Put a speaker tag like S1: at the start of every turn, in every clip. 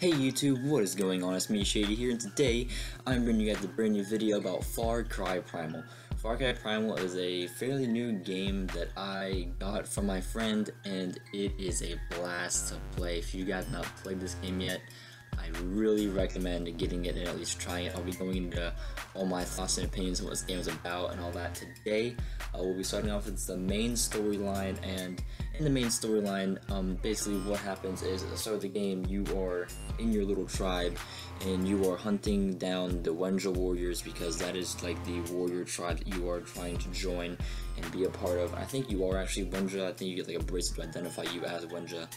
S1: Hey YouTube, what is going on? It's me, Shady here, and today I'm bringing you guys a brand new video about Far Cry Primal. Far Cry Primal is a fairly new game that I got from my friend, and it is a blast to play. If you guys have not played this game yet, I really recommend getting it and at least trying it. I'll be going into all my thoughts and opinions on what this game is about and all that today. We'll be starting off with the main storyline, and in the main storyline, basically what happens is at the start of the game, you are in your little tribe and you are hunting down the Wenja warriors, because that is like the warrior tribe that you are trying to join and be a part of. I think you are actually Wenja. I think you get like a bracelet to identify you as Wenja.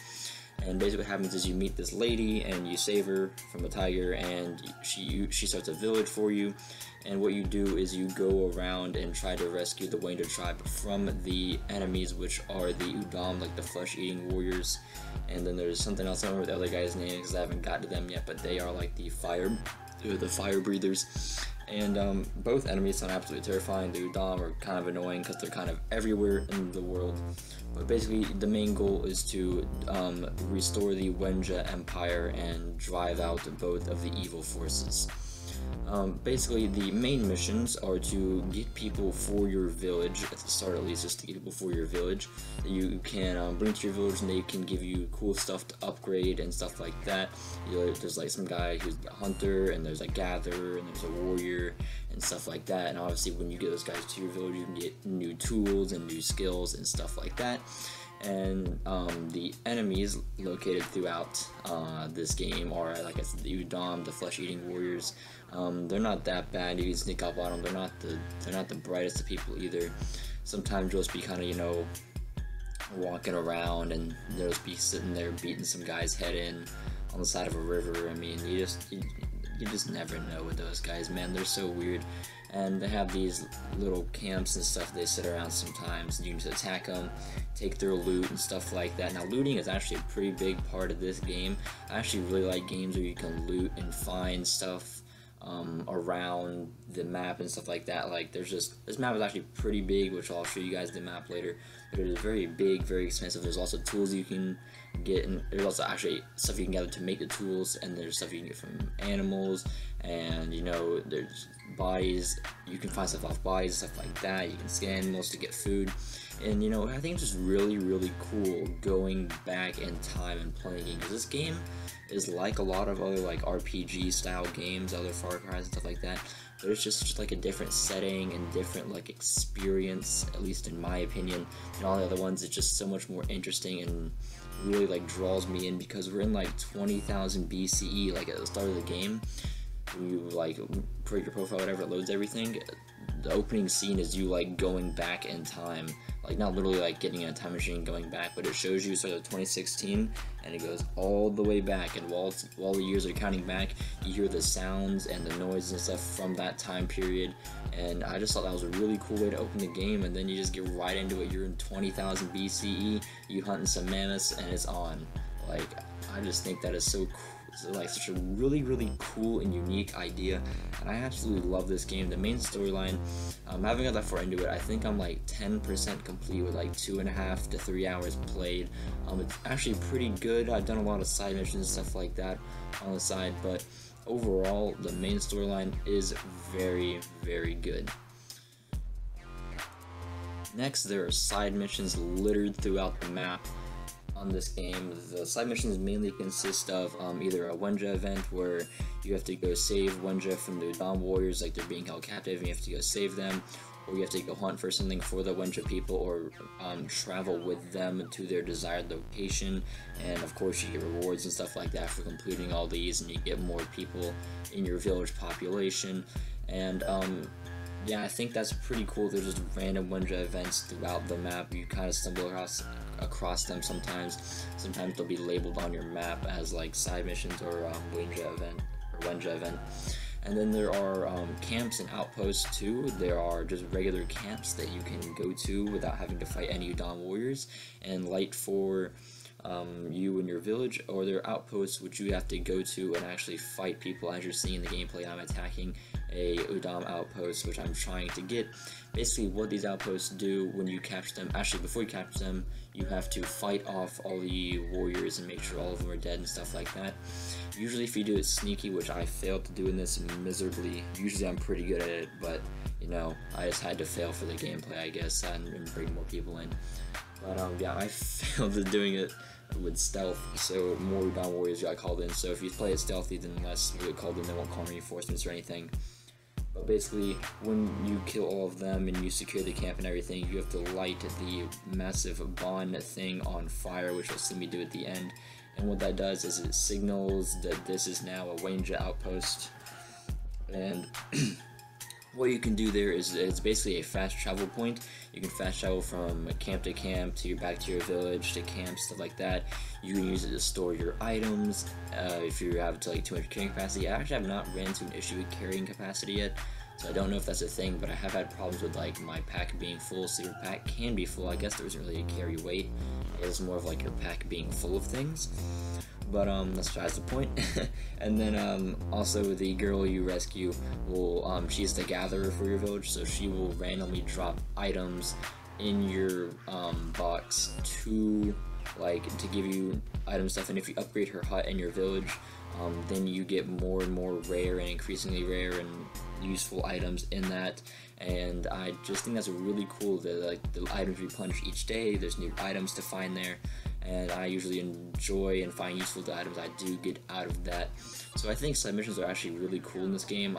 S1: And basically what happens is you meet this lady and you save her from a tiger, and she starts a village for you. And what you do is you go around and try to rescue the Wenja tribe from the enemies, which are the Udam, like the flesh-eating warriors. And then there's something else, I don't remember the other guy's name because I haven't gotten to them yet, but they are like the fire breathers. And both enemies sound absolutely terrifying. The Udam are kind of annoying because they're kind of everywhere in the world. But basically, the main goal is to restore the Wenja Empire and drive out both of the evil forces. Basically, the main missions are to get people for your village, at the start at least, just to get people for your village that you can bring to your village, and they can give you cool stuff to upgrade and stuff like that. There's like some guy who's a hunter, and there's a gatherer, and there's a warrior, and stuff like that. And obviously when you get those guys to your village, you can get new tools and new skills and stuff like that. And the enemies located throughout this game are, like I said, the Udam, the flesh-eating warriors. They're not that bad. You can sneak up on them. They're not the brightest of people either. Sometimes you'll just be kind of, you know, walking around and they'll just be sitting there beating some guy's head in on the side of a river. I mean, you just never know with those guys, man. They're so weird. And they have these little camps and stuff they sit around sometimes, and you can just attack them, take their loot and stuff like that. Now, looting is actually a pretty big part of this game. I actually really like games where you can loot and find stuff around the map and stuff like that. Like, this map is actually pretty big, which I'll show you guys the map later, but it is very big, very expensive. There's also tools you can get, and there's also actually stuff you can gather to make the tools, and there's stuff you can get from animals, and you know, there's bodies, you can find stuff off bodies, stuff like that. You can scan animals to get food. And you know, I think it's just really, really cool going back in time and playing a game, because this game is like a lot of other like RPG style games, other Far Cry and stuff like that, but it's just like a different setting and different like experience, at least in my opinion, and all the other ones. It's just so much more interesting and really like draws me in, because we're in like 20,000 BCE, like at the start of the game. When you like create your profile, whatever, it loads everything. The opening scene is you like going back in time, like not literally like getting in a time machine going back, but it shows you sort of 2016, and it goes all the way back, and while the years are counting back, you hear the sounds and the noises and stuff from that time period. And I just thought that was a really cool way to open the game, and then you just get right into it. You're in 20,000 BCE, you hunting some mammoths, and it's on. Like, I just think that is so cool. It's like such a really, really cool and unique idea, and I absolutely love this game. The main storyline, I haven't got that far into it. I think I'm like 10% complete with like 2.5 to 3 hours played. It's actually pretty good. I've done a lot of side missions and stuff like that on the side, but overall the main storyline is very, very good. Next, there are side missions littered throughout the map. On this game, the side missions mainly consist of either a Wenja event where you have to go save Wenja from the Udam warriors, like they're being held captive and you have to go save them, or you have to go hunt for something for the Wenja people, or travel with them to their desired location. And of course you get rewards and stuff like that for completing all these, and you get more people in your village population. And yeah, I think that's pretty cool. There's just random Wenja events throughout the map. You kind of stumble across them sometimes. Sometimes they'll be labeled on your map as like side missions or Wenja event. And then there are camps and outposts too. There are just regular camps that you can go to without having to fight any Udam warriors, and light for you and your village, or there are outposts which you have to go to and actually fight people. As you're seeing in the gameplay, I'm attacking a Udam outpost, which I'm trying to get. Basically, what these outposts do when you capture them, actually before you capture them, you have to fight off all the warriors and make sure all of them are dead and stuff like that. Usually if you do it sneaky, which I failed to do in this miserably, usually I'm pretty good at it, but you know, I just had to fail for the gameplay, I guess, and bring more people in. But yeah, I failed at doing it with stealth, so more Udam warriors got called in. So if you play it stealthy, then less will get called in, they won't call reinforcements or anything. But basically, when you kill all of them and you secure the camp and everything, you have to light the massive bond thing on fire, which you'll see me do at the end. And what that does is it signals that this is now a Wenja outpost. And what you can do there is it's basically a fast travel point. You can fast travel from camp to camp, back to your village, to camp, stuff like that. You can use it to store your items if you have to like 200 carrying capacity. I actually have not ran into an issue with carrying capacity yet, so I don't know if that's a thing, but I have had problems with like my pack being full. So your pack can be full. I guess there isn't really a carry weight. It's more of like your pack being full of things. But that's besides the point. And then also the girl you rescue will she's the gatherer for your village, so she will randomly drop items in your box to give you item stuff. And if you upgrade her hut in your village, then you get more and more rare and increasingly rare and useful items in that. And I just think that's really cool that like the items replenish each day. There's new items to find there, and I usually enjoy and find useful the items I do get out of that. So I think side missions are actually really cool in this game.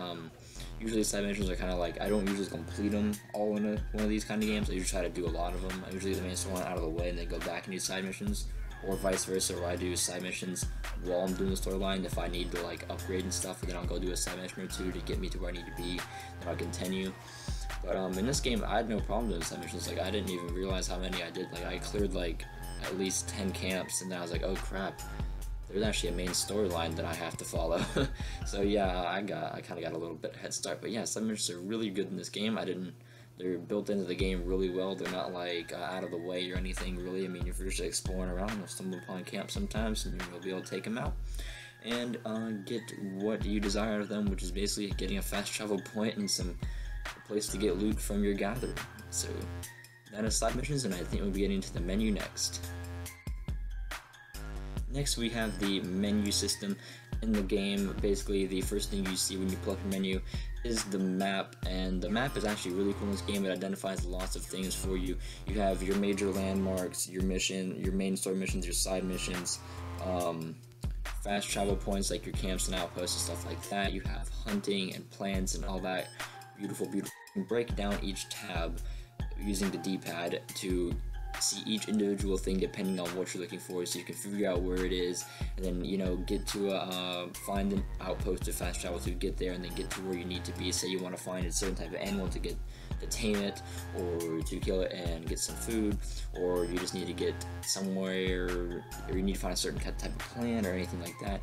S1: Usually side missions are kind of like, I don't usually complete them all in one of these kind of games. I usually try to do a lot of them. I usually get the main storyline out of the way and then go back and do side missions, or vice versa, where I do side missions while I'm doing the storyline. If I need to like upgrade and stuff, then I'll go do a side mission or two to get me to where I need to be, then I'll continue. But in this game, I had no problem doing side missions. Like, I didn't even realize how many I did. Like, I cleared like at least 10 camps, and then I was like, oh crap, there's actually a main storyline that I have to follow. So yeah, I kind of got a little bit head start. But yeah, side missions are really good in this game. They're built into the game really well. They're not like out of the way or anything really. I mean, if you're just exploring around, you'll stumble upon camps sometimes, and you'll be able to take them out and get what you desire out of them, which is basically getting a fast travel point and a place to get loot from your gatherer. So that is side missions, and I think we'll be getting to the menu next. Next, we have the menu system in the game. Basically, the first thing you see when you pull up your menu is the map, and the map is actually really cool in this game. It identifies lots of things for you. You have your major landmarks, your mission, your main story missions, your side missions, fast travel points like your camps and outposts and stuff like that. You have hunting and plants and all that beautiful. You can break down each tab using the D-pad to see each individual thing depending on what you're looking for, so you can figure out where it is, and then, you know, get to find an outpost to fast travel to get there, and then get to where you need to be. Say you want to find a certain type of animal to tame it, or to kill it and get some food, or you just need to get somewhere, or you need to find a certain type of plant or anything like that.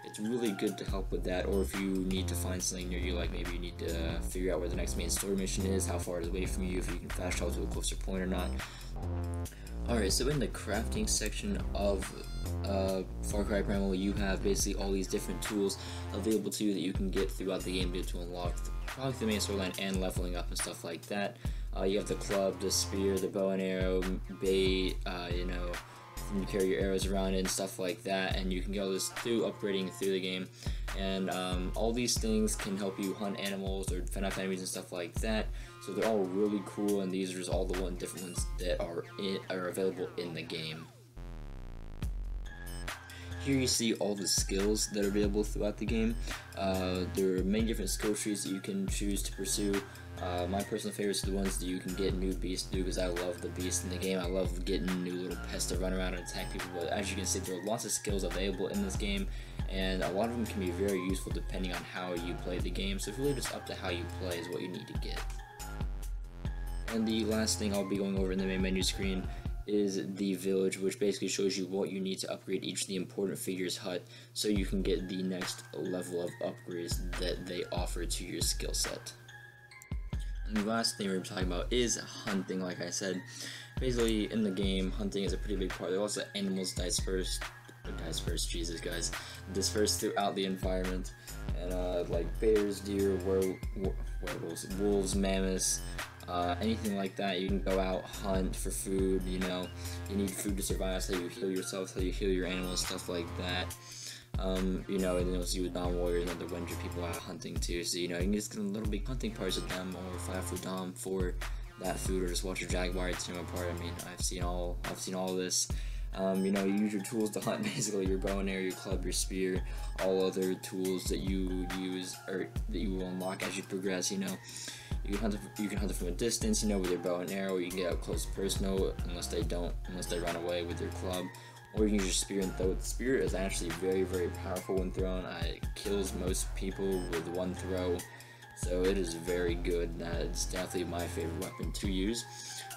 S1: It's really good to help with that. Or if you need to find something near you, like maybe you need to figure out where the next main story mission is, how far it is away from you, if you can fast travel to a closer point or not. Alright, so in the crafting section of Far Cry Primal, you have basically all these different tools available to you that you can get throughout the game to unlock probably the main storyline and leveling up and stuff like that. You have the club, the spear, the bow and arrow, bait, you know, you carry your arrows around and stuff like that, and you can get all this through upgrading through the game. And all these things can help you hunt animals or fend off enemies and stuff like that. So they're all really cool, and these are just all the different ones that are available in the game. Here you see all the skills that are available throughout the game. There are many different skill trees that you can choose to pursue. My personal favorites are the ones that you can get new beasts to do, because I love the beasts in the game. I love getting new little pests to run around and attack people. But as you can see, there are lots of skills available in this game, and a lot of them can be very useful depending on how you play the game. So it's really just up to how you play is what you need to get. And the last thing I'll be going over in the main menu screen is the village, which basically shows you what you need to upgrade each of the important figures' hut, so you can get the next level of upgrades that they offer to your skill set. And the last thing we're talking about is hunting, like I said. basically in the game, hunting is a pretty big part. There are also animals dispersed, Jesus guys, dispersed throughout the environment, and like bears, deer, werewolves, wolves, mammoths, anything like that. You can go out, hunt for food. You know, you need food to survive, so you heal yourself, so you heal your animals, stuff like that. You know, and then you'll see with Dom Warriors and other Wenja people out hunting too, so you know, you can just get a little big hunting parties with them, or fly out for Dom for that food, or just watch your Jaguar team apart. I mean, I've seen all this. You know, you use your tools to hunt, basically your bow and arrow, your club, your spear, all other tools that you use or that you will unlock as you progress. You know, you can hunt it from a distance. You know, with your bow and arrow, you can get up close and personal unless they run away with your club. Or you can use your spear and throw it. The spear is actually very, very powerful when thrown. It kills most people with one throw, so it is very good. That's definitely my favorite weapon to use.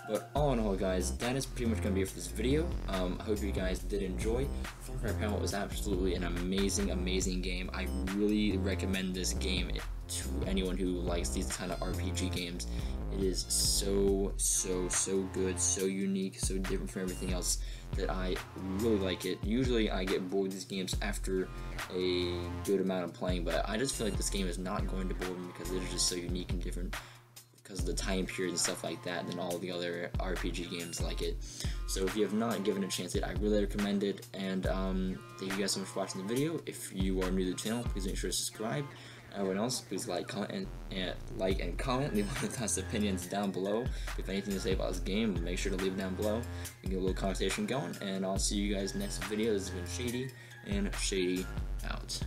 S1: But all in all, guys, that is pretty much going to be it for this video. I hope you guys did enjoy. Far Cry Primal was absolutely an amazing game. I really recommend this game to anyone who likes these kind of RPG games. It is so good, so unique, so different from everything else that I really like it. Usually I get bored with these games after a good amount of playing, but I just feel like this game is not going to bore me because it is just so unique and different because of the time period and stuff like that than all the other RPG games like it. So if you have not given it a chance yet, I really recommend it, and thank you guys so much for watching the video. If you are new to the channel, please make sure to subscribe. Everyone else, please like, comment, and comment. Leave your thoughts and opinions down below. If you have anything to say about this game, make sure to leave it down below. We can get a little conversation going, and I'll see you guys next video. This has been Shady, and Shady out.